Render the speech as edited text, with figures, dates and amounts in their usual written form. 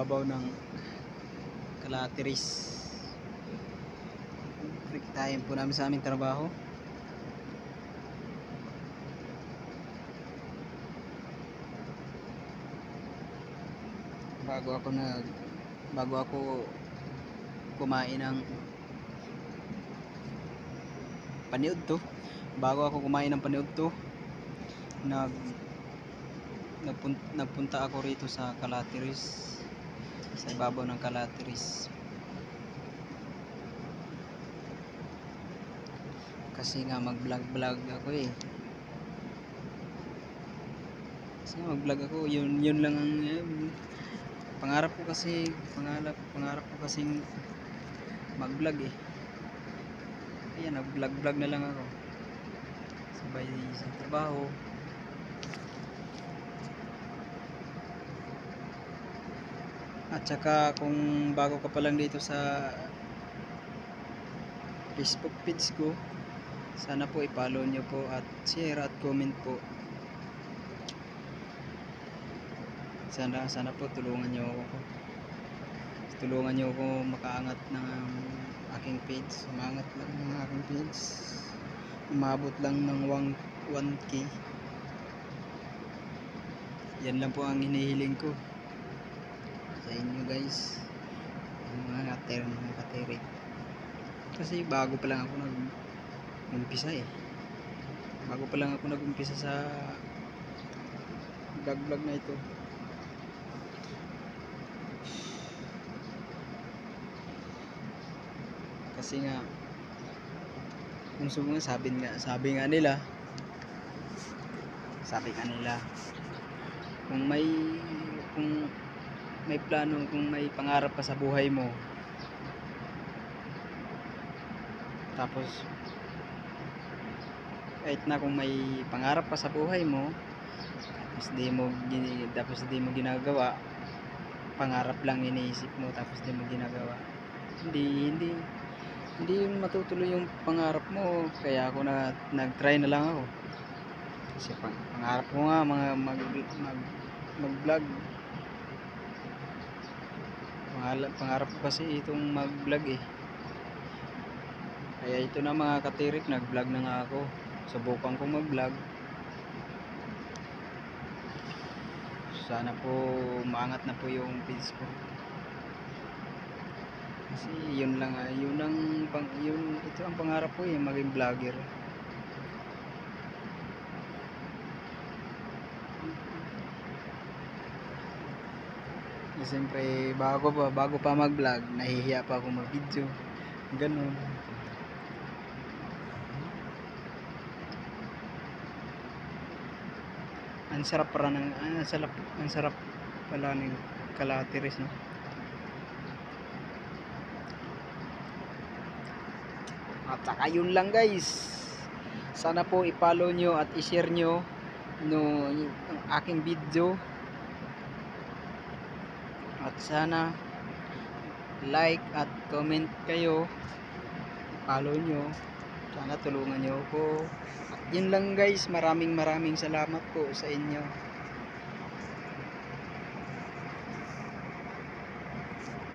ibabaw ng Calateris. Tayo po namin sa aming trabaho. Bago ako kumain ng paniudto, nagpunta ako rito sa Calateris, sa ibabaw ng Calateris, kasi nga mag-vlog ako yun lang ang pangarap ko kasing mag-vlog Ayan, nag-vlog na lang ako sabay sa trabaho. At saka kung bago ka pa lang dito sa Facebook page ko, sana po i-follow nyo po at share at comment po. Sana po tulungan nyo ako makaangat ng aking page. Umangat lang ng aking page, umabot lang ng 1K. Yan lang po ang hinihiling ko sa inyo guys, mga katirik, kasi bago pa lang ako nag-umpisa sa vlog na ito. Kasi nga kung sabi nga nila kung may plano, kung may pangarap ka sa buhay mo, tapos kahit na kung may pangarap ka sa buhay mo, tapos di mo ginagawa, pangarap lang iniisip mo tapos di mo ginagawa, hindi matutuloy yung pangarap mo. Kaya ako nag-try na lang ako, kasi pangarap ko nga mag-vlog. Pangarap ko kasi itong mag-vlog Kaya ito na mga katirik, nag-vlog na nga ako. Subukan ko mag-vlog. Sana po maangat na po yung page ko. Kasi ito ang pangarap ko maging vlogger. Siyempre bago pa mag-vlog, nahihiya pa ako mag-video, ganun. Ang sarap pala ng Calateris, no? At saka yun lang guys, sana po i-follow nyo at i-share nyo ang aking video, at sana like at comment kayo, follow nyo, sana tulungan nyo ako. At yun lang guys, maraming salamat po sa inyo.